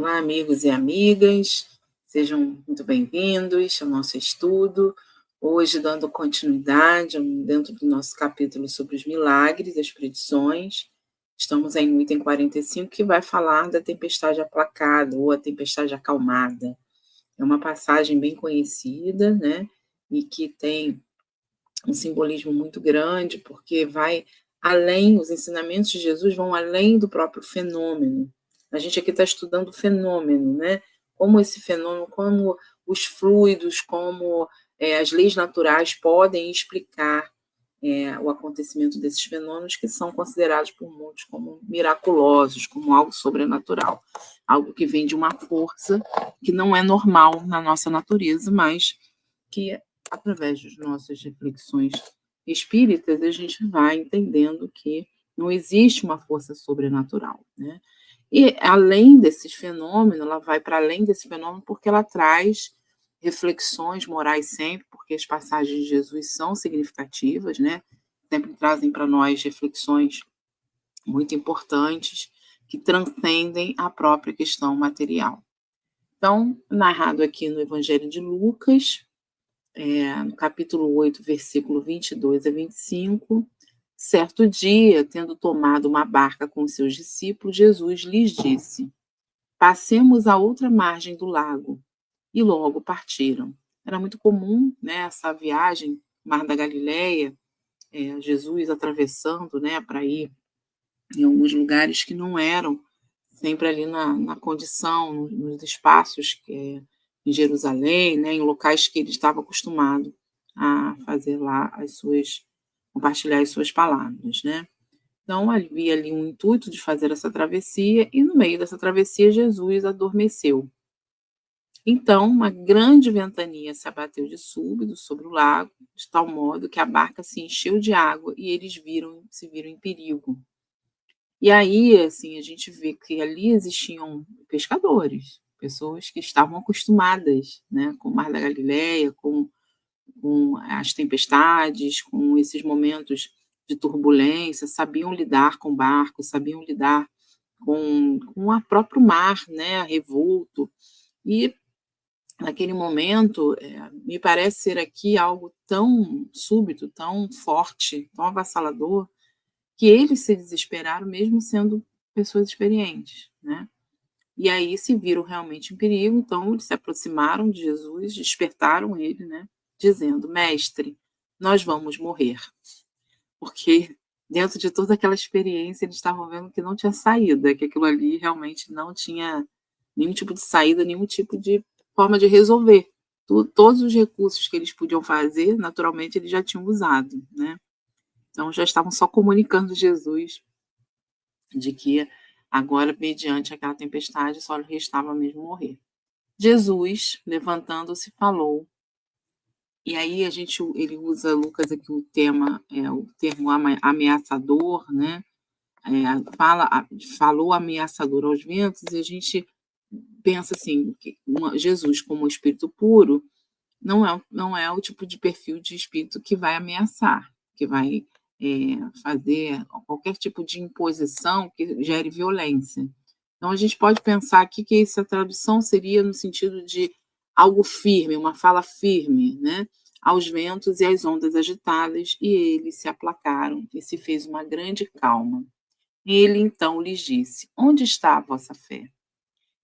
Olá, amigos e amigas, sejam muito bem-vindos ao nosso estudo. Hoje, dando continuidade dentro do nosso capítulo sobre os milagres, as predições, estamos aí no item 45, que vai falar da tempestade aplacada ou a tempestade acalmada. É uma passagem bem conhecida, né? E que tem um simbolismo muito grande, porque vai além, os ensinamentos de Jesus vão além do próprio fenômeno. A gente aqui está estudando o fenômeno, né? Como esse fenômeno, como os fluidos, como as leis naturais podem explicar o acontecimento desses fenômenos que são considerados por muitos como miraculosos, como algo sobrenatural, algo que vem de uma força que não é normal na nossa natureza, mas que através das nossas reflexões espíritas a gente vai entendendo que não existe uma força sobrenatural, né? E além desses fenômenos, ela vai para além desse fenômeno porque ela traz reflexões morais sempre, porque as passagens de Jesus são significativas, né? Sempre trazem para nós reflexões muito importantes que transcendem a própria questão material. Então, narrado aqui no Evangelho de Lucas, no capítulo 8, versículo 22 a 25, certo dia, tendo tomado uma barca com seus discípulos, Jesus lhes disse: passemos à outra margem do lago. E logo partiram. Era muito comum, né, essa viagem, Mar da Galileia, Jesus atravessando, né, para ir em alguns lugares que não eram sempre ali na condição, nos espaços em Jerusalém, né, em locais que ele estava acostumado a fazer lá compartilhar as suas palavras, né. Então havia ali um intuito de fazer essa travessia e no meio dessa travessia Jesus adormeceu. Então uma grande ventania se abateu de súbito sobre o lago, de tal modo que a barca se encheu de água e eles se viram em perigo. E aí, assim, a gente vê que ali existiam pescadores, pessoas que estavam acostumadas, né, com o Mar da Galileia, com as tempestades, com esses momentos de turbulência, sabiam lidar com barcos, sabiam lidar com o próprio mar, né, revolto. E naquele momento, me parece ser aqui algo tão súbito, tão forte, tão avassalador, que eles se desesperaram mesmo sendo pessoas experientes, né. E aí se viram realmente em perigo, então eles se aproximaram de Jesus, despertaram ele, né, dizendo: "Mestre, nós vamos morrer". Porque dentro de toda aquela experiência eles estavam vendo que não tinha saída, que aquilo ali realmente não tinha nenhum tipo de saída, nenhum tipo de forma de resolver. Todos os recursos que eles podiam fazer, naturalmente eles já tinham usado, né. Então já estavam só comunicando Jesus de que agora, mediante aquela tempestade, só lhe restava mesmo morrer. Jesus, levantando-se, falou. E aí ele usa, Lucas, aqui o termo ameaçador, né? Falou ameaçador aos ventos, e a gente pensa assim, que Jesus, como espírito puro, não é o tipo de perfil de espírito que vai ameaçar, que vai fazer qualquer tipo de imposição que gere violência. Então a gente pode pensar aqui que essa tradução seria no sentido de algo firme, uma fala firme, né, aos ventos e às ondas agitadas, e eles se aplacaram e se fez uma grande calma. Ele então lhes disse: onde está a vossa fé?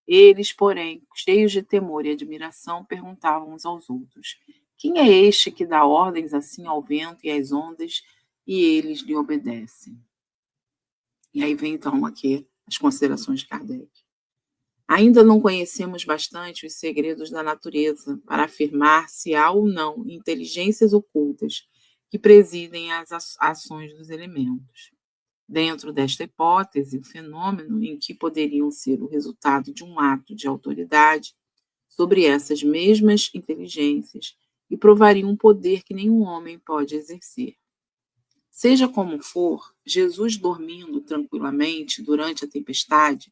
Eles, porém, cheios de temor e admiração, perguntavam uns aos outros: quem é este que dá ordens assim ao vento e às ondas, e eles lhe obedecem? E aí vem então aqui as considerações de Kardec. Ainda não conhecemos bastante os segredos da natureza para afirmar se há ou não inteligências ocultas que presidem as ações dos elementos. Dentro desta hipótese, o fenômeno em que poderiam ser o resultado de um ato de autoridade sobre essas mesmas inteligências e provariam um poder que nenhum homem pode exercer. Seja como for, Jesus dormindo tranquilamente durante a tempestade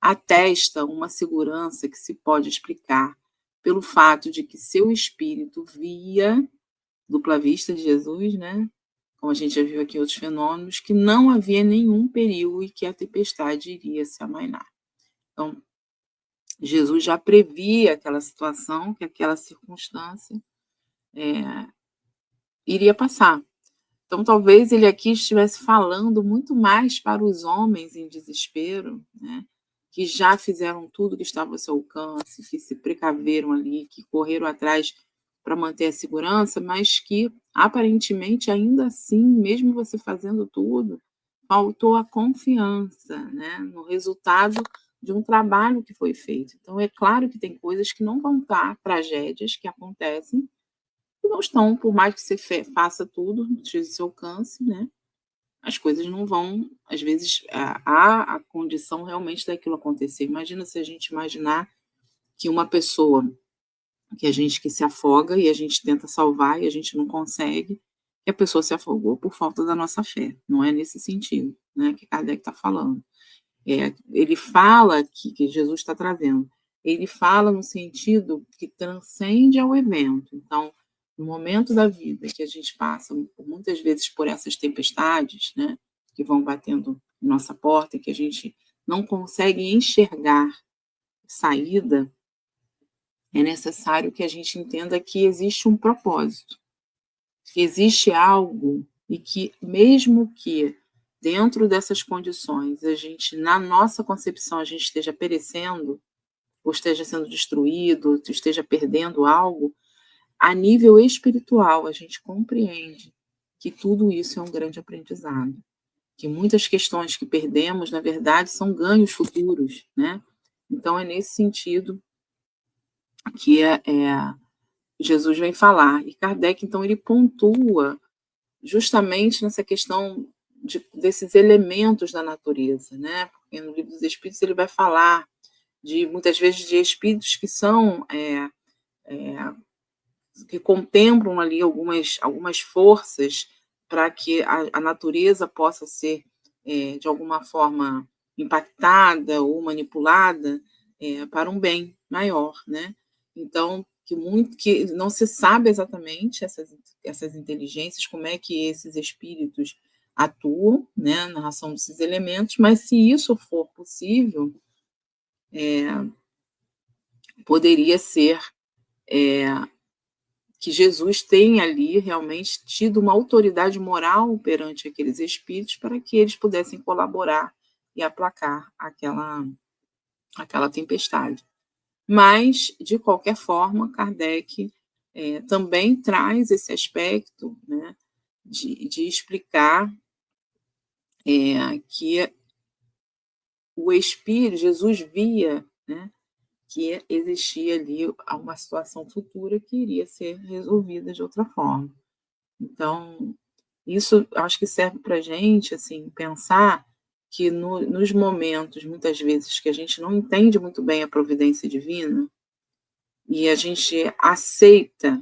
atesta uma segurança que se pode explicar pelo fato de que seu espírito via, dupla vista de Jesus, né? Como a gente já viu aqui em outros fenômenos, que não havia nenhum perigo e que a tempestade iria se amainar. Então, Jesus já previa aquela situação, que aquela circunstância iria passar. Então, talvez ele aqui estivesse falando muito mais para os homens em desespero, né, que já fizeram tudo que estava ao seu alcance, que se precaveram ali, que correram atrás para manter a segurança, mas que aparentemente, ainda assim, mesmo você fazendo tudo, faltou a confiança, né, no resultado de um trabalho que foi feito. Então, é claro que tem coisas que não vão estar, tragédias que acontecem, que não estão, por mais que você faça tudo, esteja ao seu alcance, né, as coisas não vão, às vezes, há a condição realmente daquilo acontecer. Imagina se a gente imaginar que uma pessoa que se afoga e a gente tenta salvar e a gente não consegue, que a pessoa se afogou por falta da nossa fé. Não é nesse sentido, né, que Kardec está falando. Ele fala que Jesus está trazendo, ele fala no sentido que transcende ao evento. Então, no momento da vida que a gente passa muitas vezes por essas tempestades, né, que vão batendo em nossa porta e que a gente não consegue enxergar saída, é necessário que a gente entenda que existe um propósito, que existe algo e que mesmo que dentro dessas condições a gente, na nossa concepção, a gente esteja perecendo, ou esteja sendo destruído, ou esteja perdendo algo, a nível espiritual a gente compreende que tudo isso é um grande aprendizado, que muitas questões que perdemos, na verdade, são ganhos futuros, né? Então é nesse sentido que Jesus vem falar. E Kardec, então, ele pontua justamente nessa questão desses elementos da natureza, né? Porque no Livro dos Espíritos ele vai falar muitas vezes de espíritos que são que contemplam ali algumas forças para que a natureza possa ser de alguma forma impactada ou manipulada para um bem maior, né? Então, que não se sabe exatamente essas inteligências, como é que esses espíritos atuam, né, na ação desses elementos, mas se isso for possível, poderia ser que Jesus tenha ali realmente tido uma autoridade moral perante aqueles espíritos para que eles pudessem colaborar e aplacar aquela tempestade. Mas, de qualquer forma, Kardec também traz esse aspecto, né, de explicar que o Espírito, Jesus via, né, que existia ali uma situação futura que iria ser resolvida de outra forma. Então, isso acho que serve para a gente assim, pensar que nos momentos, muitas vezes, que a gente não entende muito bem a providência divina, e a gente aceita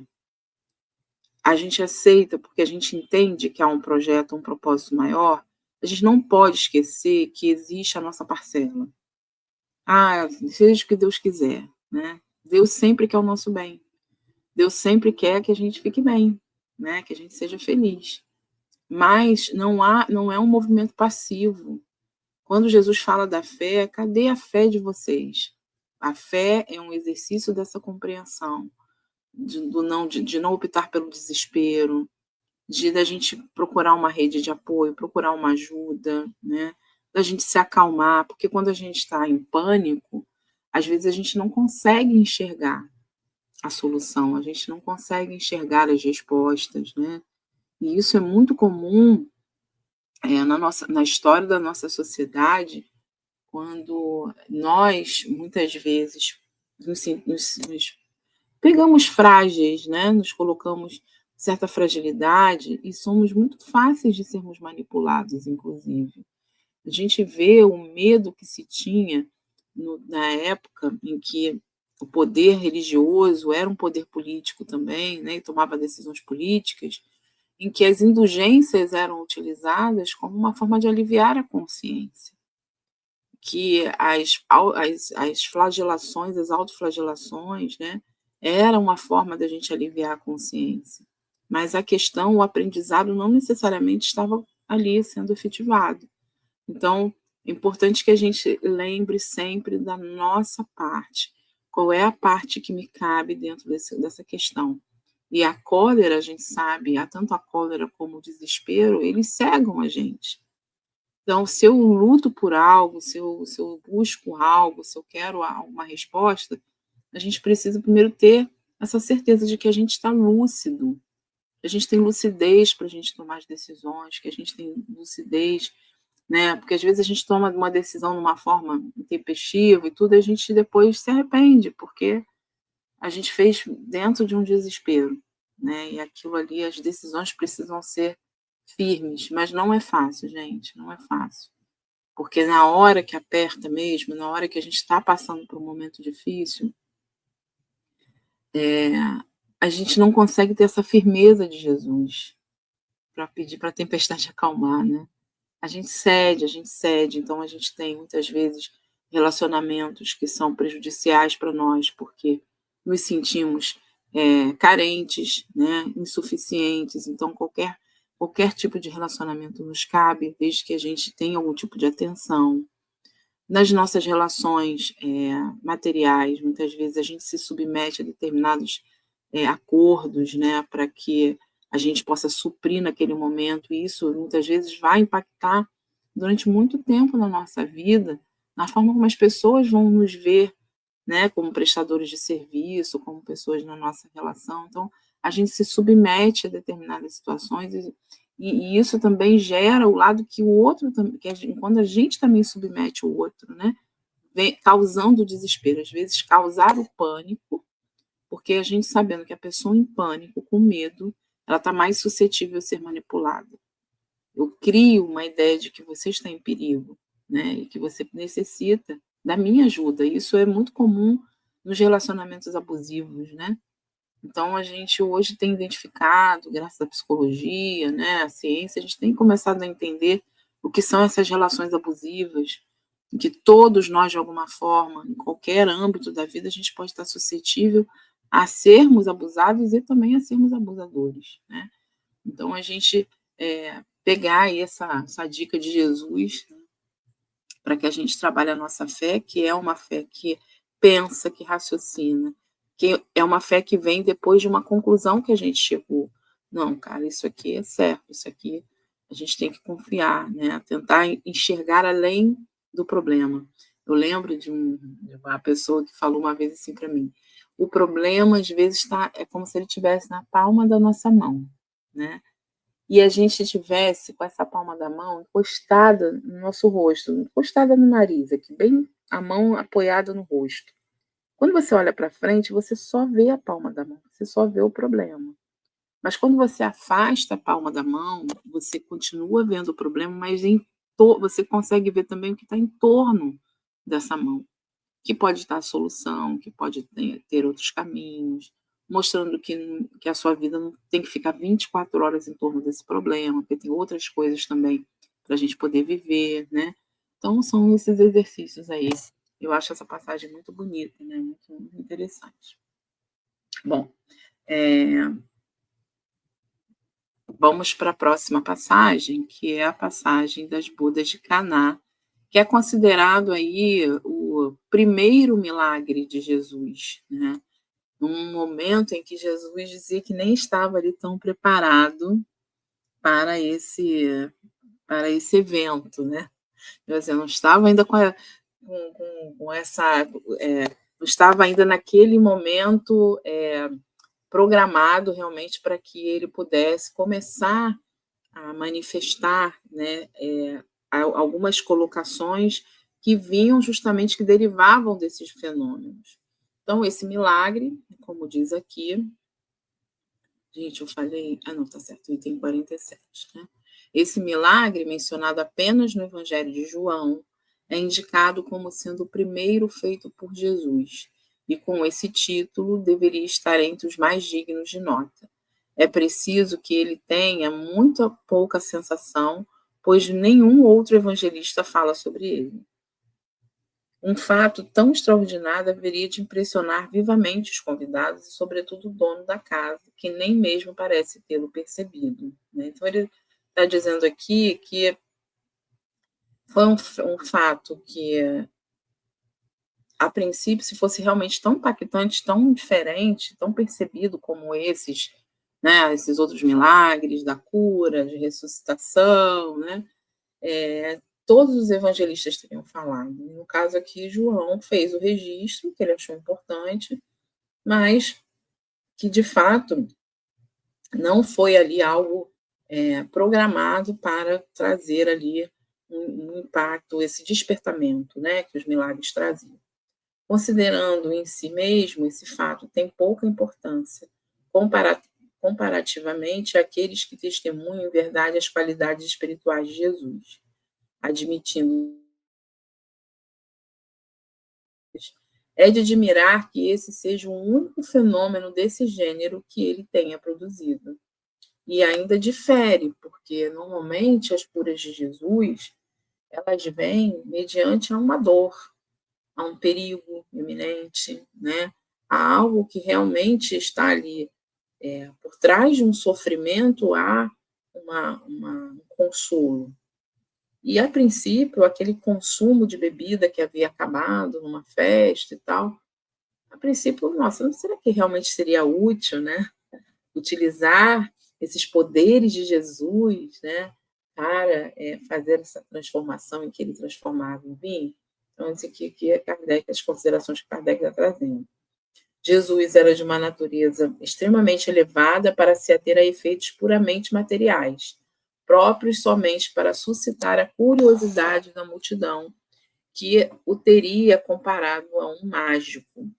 porque a gente entende que há um projeto, um propósito maior, a gente não pode esquecer que existe a nossa parcela. Seja o que Deus quiser, né? Deus sempre quer o nosso bem. Deus sempre quer que a gente fique bem, né? Que a gente seja feliz. Mas não é um movimento passivo. Quando Jesus fala da fé, cadê a fé de vocês? A fé é um exercício dessa compreensão, de não optar pelo desespero, da gente procurar uma rede de apoio, procurar uma ajuda, né? Da gente se acalmar, porque quando a gente está em pânico, às vezes a gente não consegue enxergar a solução, a gente não consegue enxergar as respostas, né? E isso é muito comum na história da nossa sociedade, quando nós, muitas vezes, nos pegamos frágeis, né? Nos colocamos certa fragilidade e somos muito fáceis de sermos manipulados, inclusive. A gente vê o medo que se tinha na época em que o poder religioso era um poder político também, né? E tomava decisões políticas, em que as indulgências eram utilizadas como uma forma de aliviar a consciência, que as flagelações, as autoflagelações, né, era uma forma da gente aliviar a consciência. Mas a questão, o aprendizado não necessariamente estava ali sendo efetivado. Então, É importante que a gente lembre sempre da nossa parte. Qual é a parte que me cabe dentro dessa questão? E a cólera, a gente sabe, há tanto a cólera como o desespero, eles cegam a gente. Então, se eu luto por algo, se eu busco algo, se eu quero uma resposta, a gente precisa primeiro ter essa certeza de que a gente está lúcido, que a gente tem lucidez para a gente tomar as decisões, que a gente tem lucidez, né? Porque às vezes a gente toma uma decisão de uma forma intempestiva e tudo, e a gente depois se arrepende, porque a gente fez dentro de um desespero, né? E aquilo ali, as decisões precisam ser firmes, mas não é fácil, gente, não é fácil. Porque na hora que aperta mesmo, na hora que a gente está passando por um momento difícil, eh, a gente não consegue ter essa firmeza de Jesus para pedir para a tempestade acalmar, né? A gente cede, então a gente tem muitas vezes relacionamentos que são prejudiciais para nós, porque nos sentimos carentes, né, insuficientes, então qualquer tipo de relacionamento nos cabe, desde que a gente tenha algum tipo de atenção. Nas nossas relações materiais, muitas vezes a gente se submete a determinados acordos, né, para que a gente possa suprir naquele momento, e isso muitas vezes vai impactar durante muito tempo na nossa vida, na forma como as pessoas vão nos ver, né, como prestadores de serviço, como pessoas na nossa relação. Então, a gente se submete a determinadas situações e isso também gera o lado que o outro também, quando a gente também submete o outro, né, vem causando desespero, às vezes causar o pânico, porque a gente sabendo que a pessoa em pânico, com medo, ela está mais suscetível a ser manipulada. Eu crio uma ideia de que você está em perigo, né, e que você necessita da minha ajuda. Isso é muito comum nos relacionamentos abusivos, né. Então a gente hoje tem identificado, graças à psicologia, né, à ciência, a gente tem começado a entender o que são essas relações abusivas, em que todos nós, de alguma forma, em qualquer âmbito da vida, a gente pode estar suscetível a sermos abusados e também a sermos abusadores, né. Então a gente, pegar aí essa dica de Jesus, para que a gente trabalhe a nossa fé, que é uma fé que pensa, que raciocina, que é uma fé que vem depois de uma conclusão que a gente chegou. Não, cara, isso aqui é certo, isso aqui a gente tem que confiar, né, tentar enxergar além do problema. Eu lembro de uma pessoa que falou uma vez assim para mim: "O problema às vezes é como se ele estivesse na palma da nossa mão, né, e a gente tivesse com essa palma da mão encostada no nosso rosto, encostada no nariz, aqui bem a mão apoiada no rosto. Quando você olha para frente, você só vê a palma da mão, você só vê o problema. Mas quando você afasta a palma da mão, você continua vendo o problema, mas você consegue ver também o que está em torno dessa mão, que pode estar a solução, que pode ter outros caminhos, mostrando que a sua vida não tem que ficar 24 horas em torno desse problema, porque tem outras coisas também para a gente poder viver, né. Então são esses exercícios aí. Eu acho essa passagem muito bonita, né, muito interessante. Bom, eh, vamos para a próxima passagem, que é a passagem das bodas de Caná, que é considerado aí o primeiro milagre de Jesus, né. Num momento em que Jesus dizia que nem estava ali tão preparado para esse para esse evento, né. Quer dizer, não estava ainda com essa, não estava ainda naquele momento, programado realmente para que ele pudesse começar a manifestar, né, algumas colocações que vinham justamente que derivavam desses fenômenos. Então esse milagre, como diz aqui, gente, eu falei, ah não, tá certo, item 47, né. Esse milagre, mencionado apenas no Evangelho de João, é indicado como sendo o primeiro feito por Jesus, e com esse título deveria estar entre os mais dignos de nota. É preciso que ele tenha muito pouca sensação, pois nenhum outro evangelista fala sobre ele. Um fato tão extraordinário haveria de impressionar vivamente os convidados e, sobretudo, o dono da casa, que nem mesmo parece tê-lo percebido, né. Então ele está dizendo aqui que Foi um fato que, a princípio, se fosse realmente tão impactante, tão diferente, tão percebido como esses, né, esses outros milagres da cura, de ressuscitação, né, todos os evangelistas teriam falado. No caso aqui, João fez o registro, que ele achou importante, mas que, de fato, não foi ali algo programado para trazer ali um impacto, esse despertamento, né, que os milagres traziam. Considerando em si mesmo, esse fato tem pouca importância, compara comparativamente àqueles que testemunham em verdade as qualidades espirituais de Jesus, admitindo. É de admirar que esse seja o único fenômeno desse gênero que ele tenha produzido. E ainda difere, porque normalmente as curas de Jesus, elas vêm mediante a uma dor, a um perigo iminente, né? A algo que realmente está ali por trás de um sofrimento, há um consolo. E, a princípio, aquele consumo de bebida que havia acabado numa festa e tal, a princípio, nossa, não será que realmente seria útil, né? Utilizar esses poderes de Jesus, né, para fazer essa transformação em que ele transformava em vinho. Então, isso aqui é Kardec, as considerações que Kardec está trazendo. Jesus era de uma natureza extremamente elevada para se ater a efeitos puramente materiais, próprios somente para suscitar a curiosidade da multidão, que o teria comparado a um mágico.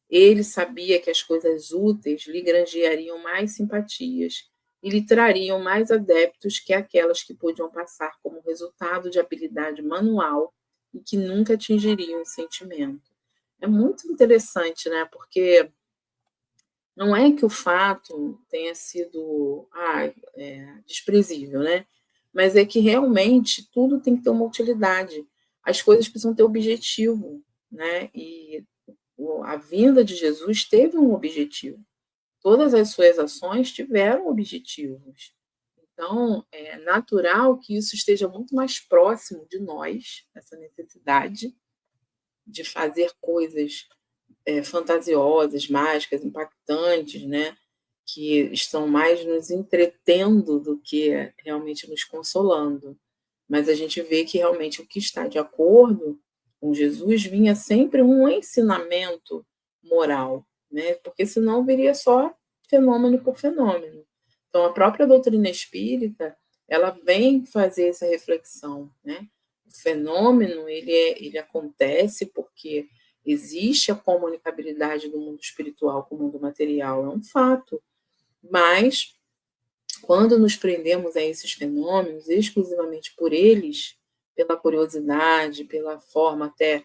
Ele sabia que as coisas úteis lhe granjeariam mais simpatias e lhe trariam mais adeptos que aquelas que podiam passar como resultado de habilidade manual e que nunca atingiriam o sentimento. É muito interessante, né? Porque não é que o fato tenha sido desprezível, né? Mas é que realmente tudo tem que ter uma utilidade. As coisas precisam ter objetivo, né? E a vinda de Jesus teve um objetivo. Todas as suas ações tiveram objetivos. Então, é natural que isso esteja muito mais próximo de nós, essa necessidade de fazer coisas fantasiosas, mágicas, impactantes, né? Que estão mais nos entretendo do que realmente nos consolando. Mas a gente vê que realmente o que está de acordo com Jesus vinha sempre um ensinamento moral, né? Porque senão viria só fenômeno por fenômeno. Então a própria doutrina espírita, ela vem fazer essa reflexão, né? O fenômeno ele acontece porque existe a comunicabilidade do mundo espiritual com o mundo material, é um fato. Mas quando nos prendemos a esses fenômenos exclusivamente por eles, pela curiosidade, pela forma até,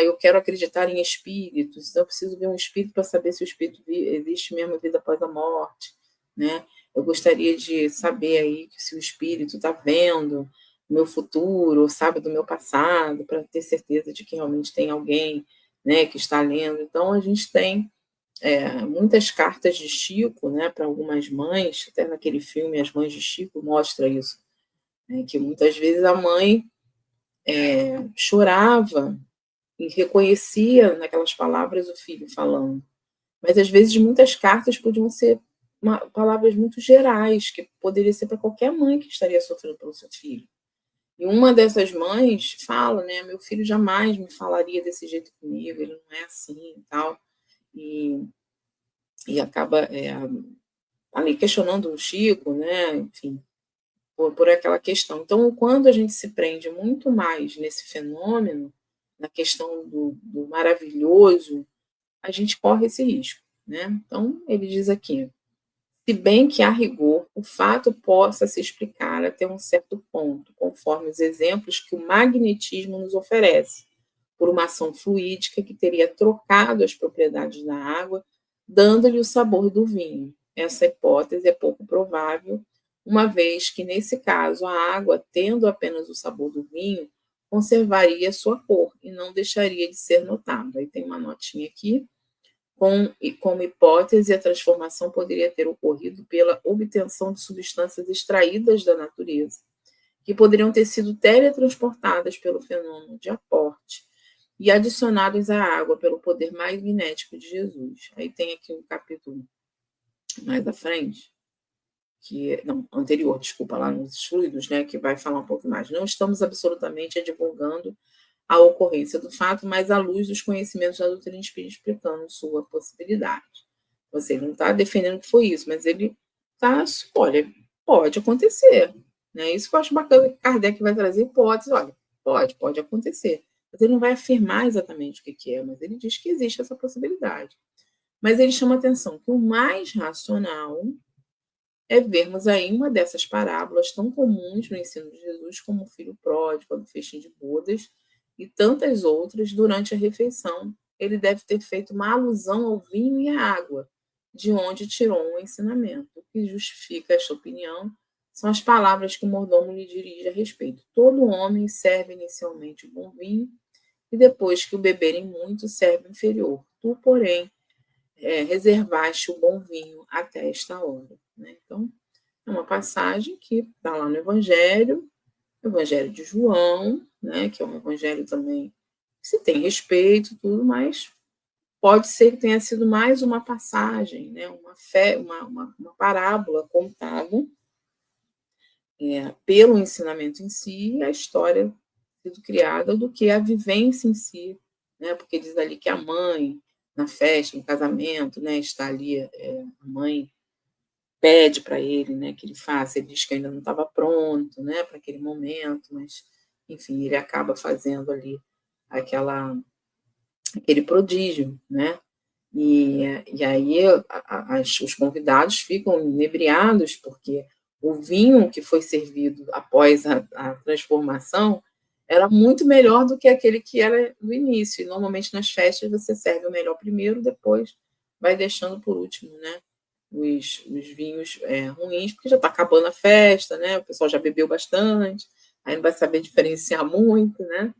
eu quero acreditar em espíritos, então eu preciso ver um espírito para saber se o espírito existe mesmo vida após a morte, né? Eu gostaria de saber aí se o espírito está vendo o meu futuro, ou sabe do meu passado, para ter certeza de que realmente tem alguém, né, que está lendo. Então a gente tem muitas cartas de Chico, né, para algumas mães, até naquele filme As Mães de Chico mostra isso, né, que muitas vezes a mãe chorava e reconhecia naquelas palavras o filho falando, mas às vezes muitas cartas podiam ser palavras muito gerais, que poderia ser para qualquer mãe que estaria sofrendo pelo seu filho. E uma dessas mães fala, né, meu filho jamais me falaria desse jeito comigo, ele não é assim e tal, e acaba ali questionando o Chico, né, enfim, por aquela questão. Então, quando a gente se prende muito mais nesse fenômeno, na questão do maravilhoso, a gente corre esse risco, né? Então, ele diz aqui, se bem que, a rigor, o fato possa se explicar até um certo ponto, conforme os exemplos que o magnetismo nos oferece, por uma ação fluídica que teria trocado as propriedades da água, dando-lhe o sabor do vinho. Essa hipótese é pouco provável, uma vez que, nesse caso, a água, tendo apenas o sabor do vinho, conservaria sua cor e não deixaria de ser notada. Aí tem uma notinha aqui. Como hipótese, a transformação poderia ter ocorrido pela obtenção de substâncias extraídas da natureza, que poderiam ter sido teletransportadas pelo fenômeno de aporte e adicionados à água pelo poder magnético de Jesus. Aí tem aqui um capítulo mais à frente, não, anterior, desculpa, lá nos fluidos, né, que vai falar um pouco mais. Não estamos absolutamente divulgando a ocorrência do fato, mas à luz dos conhecimentos da doutrina espírita explicando sua possibilidade. Você não está defendendo que foi isso, mas ele está, olha, pode acontecer. Né? Isso que eu acho bacana, que Kardec vai trazer hipóteses, olha, pode acontecer. Mas ele não vai afirmar exatamente o que é, mas ele diz que existe essa possibilidade. Mas ele chama a atenção que o mais racional é vermos aí uma dessas parábolas tão comuns no ensino de Jesus, como o filho pródigo, do festim de bodas, e tantas outras durante a refeição. Ele deve ter feito uma alusão ao vinho e à água, de onde tirou um ensinamento. O que justifica esta opinião são as palavras que o mordomo lhe dirige a respeito. Todo homem serve inicialmente o bom vinho, e depois que o beberem muito, serve o inferior. Tu, porém, reservaste o bom vinho até esta hora. Né? Então, é uma passagem que está lá no Evangelho de João, né, que é um evangelho também que se tem respeito, tudo, mas pode ser que tenha sido mais uma passagem, né, uma parábola contada pelo ensinamento em si, a história sido criada, do que a vivência em si, né, porque diz ali que a mãe, na festa, no casamento, né, está ali, a mãe pede para ele, né, que ele faça, ele diz que ainda não estava pronto, né, para aquele momento, mas, enfim, ele acaba fazendo ali aquele prodígio, né, e aí os convidados ficam inebriados, porque o vinho que foi servido após a transformação era muito melhor do que aquele que era no início, e normalmente nas festas você serve o melhor primeiro, depois vai deixando por último, né, os vinhos ruins, porque já está acabando a festa, né, o pessoal já bebeu bastante, aí não vai saber diferenciar muito, né,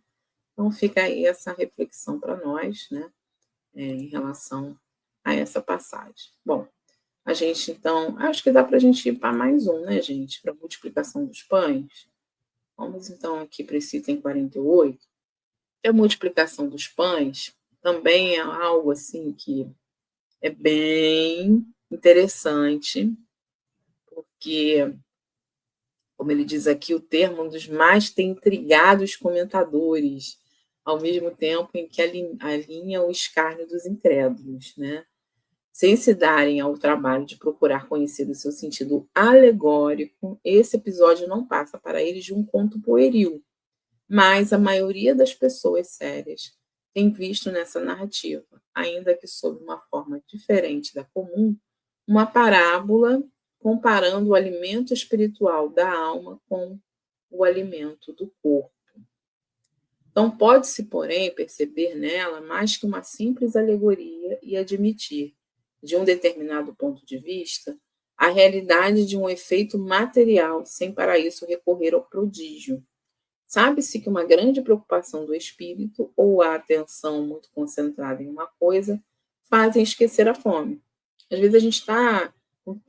então fica aí essa reflexão para nós, né, em relação a essa passagem. Bom, a gente, então, acho que dá para a gente ir para mais um, né, gente, para a multiplicação dos pães. Vamos, então, aqui para esse item 48. A multiplicação dos pães também é algo, assim, que é bem interessante, porque, como ele diz aqui, o termo um dos mais tem intrigado os comentadores, ao mesmo tempo em que alinha o escárnio dos incrédulos, né? Sem se darem ao trabalho de procurar conhecer o seu sentido alegórico, esse episódio não passa para eles de um conto pueril, mas a maioria das pessoas sérias tem visto nessa narrativa, ainda que sob uma forma diferente da comum, uma parábola comparando o alimento espiritual da alma com o alimento do corpo. Então, pode-se, porém, perceber nela mais que uma simples alegoria e admitir, de um determinado ponto de vista, a realidade de um efeito material, sem para isso recorrer ao prodígio. Sabe-se que uma grande preocupação do espírito ou a atenção muito concentrada em uma coisa fazem esquecer a fome. Às vezes a gente está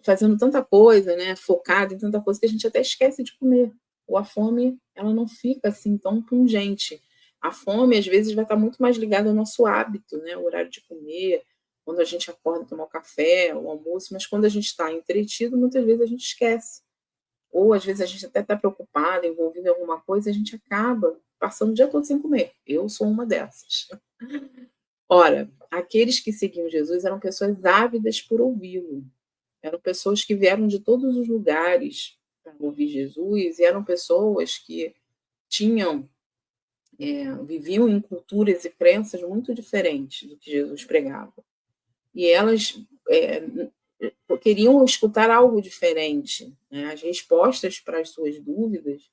fazendo tanta coisa, né, focado em tanta coisa, que a gente até esquece de comer. Ou a fome, ela não fica assim tão pungente. A fome, às vezes, vai estar muito mais ligada ao nosso hábito, né, o horário de comer, quando a gente acorda, tomar o café, o almoço, mas quando a gente está entretido, muitas vezes a gente esquece. Ou às vezes a gente até está preocupado, envolvido em alguma coisa, e a gente acaba passando o dia todo sem comer. Eu sou uma dessas. Ora, aqueles que seguiam Jesus eram pessoas ávidas por ouvi-lo. Eram pessoas que vieram de todos os lugares para ouvir Jesus, e eram pessoas que tinham, viviam em culturas e crenças muito diferentes do que Jesus pregava. E elas queriam escutar algo diferente, né? As respostas para as suas dúvidas,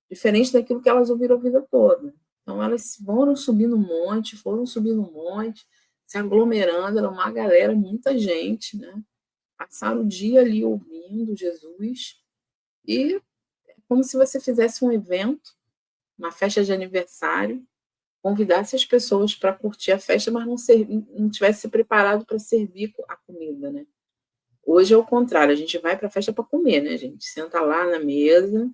diferente daquilo que elas ouviram a vida toda. Então, elas foram subindo um monte, se aglomerando, era uma galera, muita gente, né? Passaram o dia ali ouvindo Jesus, e é como se você fizesse um evento, uma festa de aniversário, convidasse as pessoas para curtir a festa, mas não tivesse se preparado para servir a comida, né? Hoje é o contrário, a gente vai para a festa para comer, né, gente? Senta lá na mesa,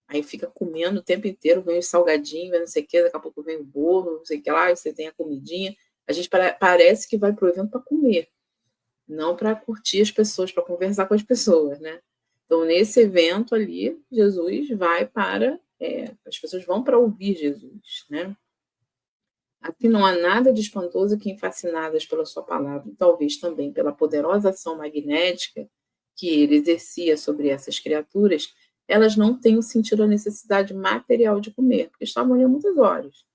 Aí fica comendo o tempo inteiro, vem os salgadinhos, vem não sei o quê, daqui a pouco vem o bolo, não sei o que lá, você tem a comidinha. A gente parece que vai para o evento para comer, não para curtir as pessoas, para conversar com as pessoas, né? Então, nesse evento ali, Jesus vai para... as pessoas vão para ouvir Jesus, né? Aqui não há nada de espantoso que, fascinadas pela sua palavra, e talvez também pela poderosa ação magnética que ele exercia sobre essas criaturas, elas não tenham sentido a necessidade material de comer, porque estavam ali há muitas horas.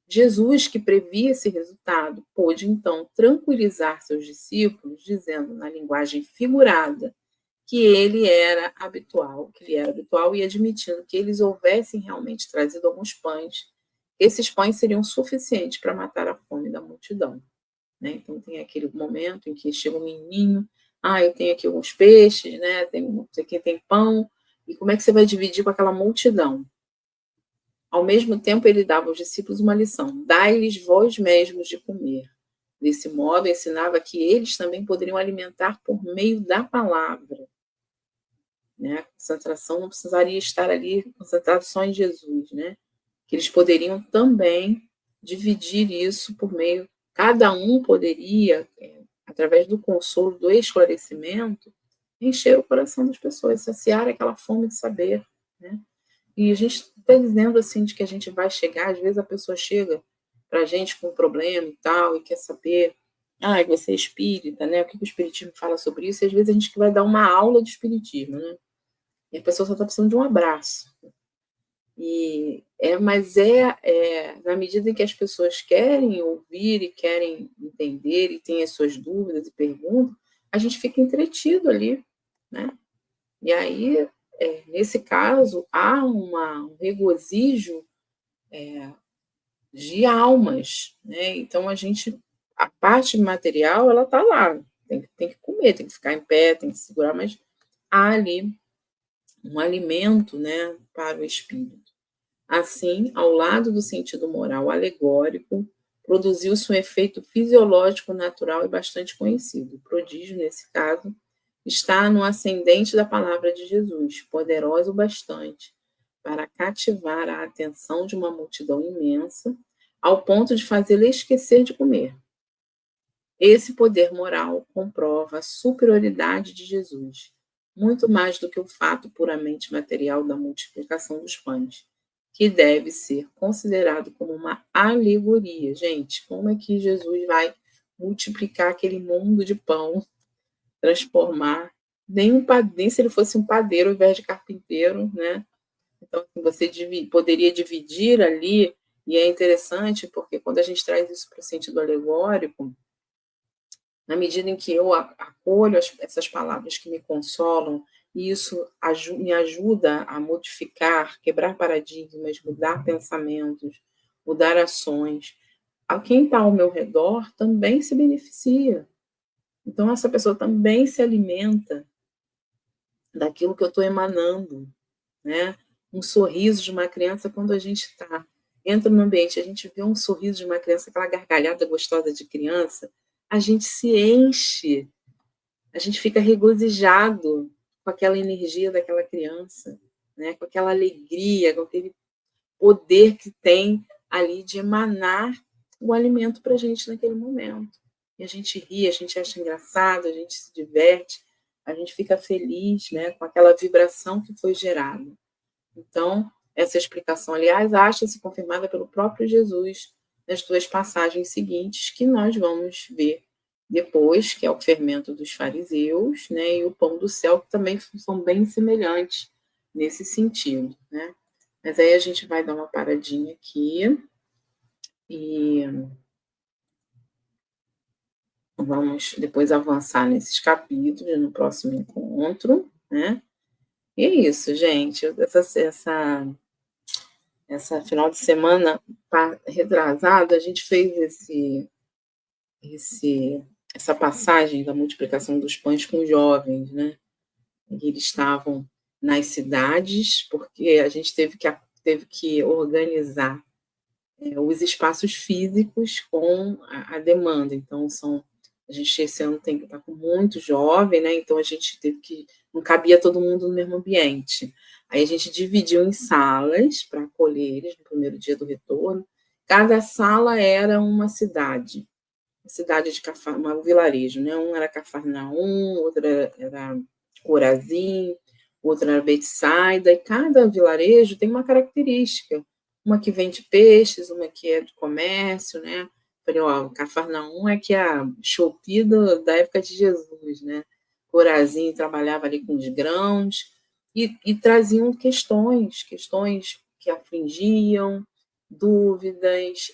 Jesus, que previa esse resultado, pôde então tranquilizar seus discípulos, dizendo na linguagem figurada que ele era habitual, e admitindo que eles houvessem realmente trazido alguns pães. Esses pães seriam suficientes para matar a fome da multidão, né? Então tem aquele momento em que chega um menininho, eu tenho aqui alguns peixes, né? Tem pão, e como é que você vai dividir com aquela multidão? Ao mesmo tempo, ele dava aos discípulos uma lição: dai-lhes vós mesmos de comer. Desse modo, ensinava que eles também poderiam alimentar por meio da palavra, né? A concentração não precisaria estar ali concentrada só em Jesus, né? Que eles poderiam também dividir isso por meio, cada um poderia, através do consolo, do esclarecimento, encher o coração das pessoas, saciar aquela fome de saber, né? E a gente está dizendo assim de que a gente vai chegar, às vezes a pessoa chega para a gente com um problema e tal, e quer saber, você é espírita, né? O que o espiritismo fala sobre isso? E às vezes a gente vai dar uma aula de espiritismo, né? E a pessoa só está precisando de um abraço. Mas na medida em que as pessoas querem ouvir e querem entender e têm as suas dúvidas e perguntas, a gente fica entretido ali, né? E aí, nesse caso, há um regozijo de almas, né? Então a parte material, ela está lá, tem que comer, tem que ficar em pé, tem que segurar, mas há ali um alimento, né, para o espírito. Assim, ao lado do sentido moral alegórico, produziu-se um efeito fisiológico natural e bastante conhecido. O prodígio, nesse caso, está no ascendente da palavra de Jesus, poderosa o bastante para cativar a atenção de uma multidão imensa, ao ponto de fazê-la esquecer de comer. Esse poder moral comprova a superioridade de Jesus, muito mais do que o fato puramente material da multiplicação dos pães, que deve ser considerado como uma alegoria. Gente, como é que Jesus vai multiplicar aquele mundo de pão, transformar, nem se ele fosse um padeiro ao invés de carpinteiro, né? Então, você poderia dividir ali, e é interessante porque quando a gente traz isso para o sentido alegórico, na medida em que eu acolho essas palavras que me consolam, e isso me ajuda a modificar, quebrar paradigmas, mudar pensamentos, mudar ações, a quem está ao meu redor também se beneficia. Então, essa pessoa também se alimenta daquilo que eu estou emanando, né? Um sorriso de uma criança, quando a gente entra no ambiente, a gente vê um sorriso de uma criança, aquela gargalhada gostosa de criança, a gente se enche, a gente fica regozijado com aquela energia daquela criança, né? Com aquela alegria, com aquele poder que tem ali de emanar o alimento para a gente naquele momento. E a gente ri, a gente acha engraçado, a gente se diverte, a gente fica feliz, né? Com aquela vibração que foi gerada. Então, essa explicação, aliás, acha-se confirmada pelo próprio Jesus nas duas passagens seguintes que nós vamos ver depois, que é o fermento dos fariseus, né, e o pão do céu, que também são bem semelhantes nesse sentido, né? Mas aí a gente vai dar uma paradinha aqui e vamos depois avançar nesses capítulos no próximo encontro, né? E é isso, gente. Essa final de semana retrasado, a gente fez essa passagem da multiplicação dos pães com jovens, né? E eles estavam nas cidades, porque a gente teve que organizar os espaços físicos com a demanda. Então, são A gente esse ano tem que estar com muito jovem, né? Então a gente teve que não cabia todo mundo no mesmo ambiente. Aí a gente dividiu em salas para acolher eles no primeiro dia do retorno. Cada sala era uma cidade de Cafarnaum, um vilarejo, né? Um era Cafarnaum, outro era Corazim, outro era Betsaida, e cada vilarejo tem uma característica. Uma que vende peixes, uma que é de comércio, né? Falei, ó, Cafarnaum é que é a Shopee da época de Jesus, né? Corazim trabalhava ali com os grãos e traziam questões que afligiam, dúvidas,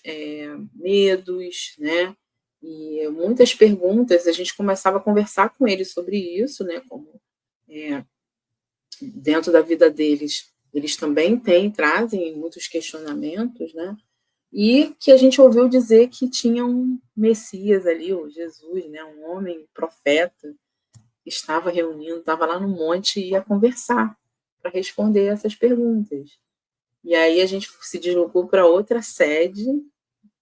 medos, né? E muitas perguntas, a gente começava a conversar com eles sobre isso, né? Como dentro da vida deles, eles também trazem muitos questionamentos, né? E que a gente ouviu dizer que tinha um Messias ali, o Jesus, né? Um homem profeta, que estava reunindo, estava lá no monte e ia conversar para responder essas perguntas. E aí a gente se deslocou para outra sede,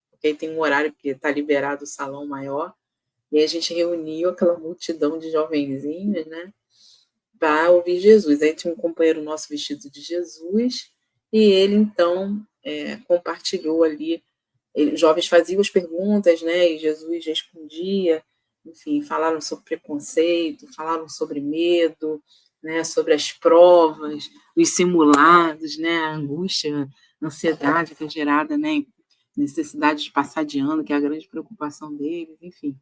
porque aí tem um horário que está liberado o salão maior, e aí a gente reuniu aquela multidão de jovenzinhos, né, para ouvir Jesus. Aí tinha um companheiro nosso vestido de Jesus, e ele, então, compartilhou ali. Os jovens faziam as perguntas, né, e Jesus respondia. Enfim, falaram sobre preconceito, falaram sobre medo, né, sobre as provas, os simulados, né, a angústia, a ansiedade que é gerada, né, necessidade de passar de ano, que é a grande preocupação deles, enfim.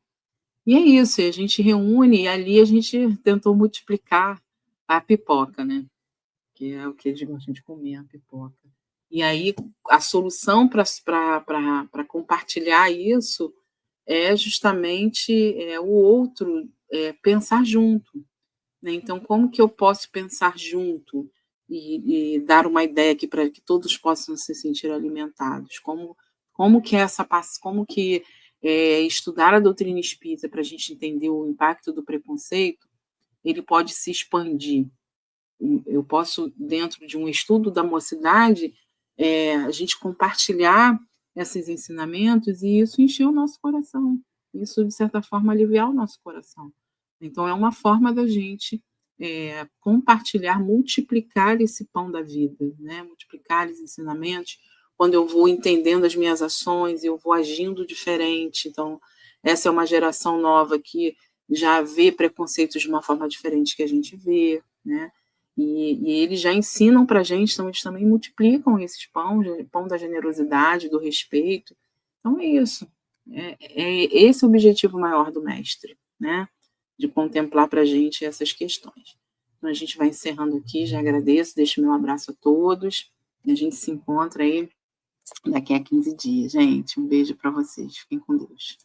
E é isso, a gente reúne e ali a gente tentou multiplicar a pipoca, né, que é o que eles gostam de comer, a pipoca. E aí a solução para compartilhar isso é justamente o outro pensar junto, né. Então como que eu posso pensar junto e dar uma ideia aqui para que todos possam se sentir alimentados? Como que estudar a doutrina espírita para a gente entender o impacto do preconceito, ele pode se expandir. Eu posso, dentro de um estudo da mocidade, a gente compartilhar esses ensinamentos e isso encher o nosso coração. Isso, de certa forma, aliviar o nosso coração. Então, é uma forma da gente compartilhar, multiplicar esse pão da vida, né? Multiplicar os ensinamentos. Quando eu vou entendendo as minhas ações, eu vou agindo diferente. Então, essa é uma geração nova que já vê preconceitos de uma forma diferente que a gente vê, né? E eles já ensinam para a gente, então eles também multiplicam esses pão da generosidade, do respeito. Então é isso. É esse o objetivo maior do mestre, né? De contemplar para a gente essas questões. Então a gente vai encerrando aqui, já agradeço, deixo meu abraço a todos. E a gente se encontra aí daqui a 15 dias, gente. Um beijo para vocês. Fiquem com Deus.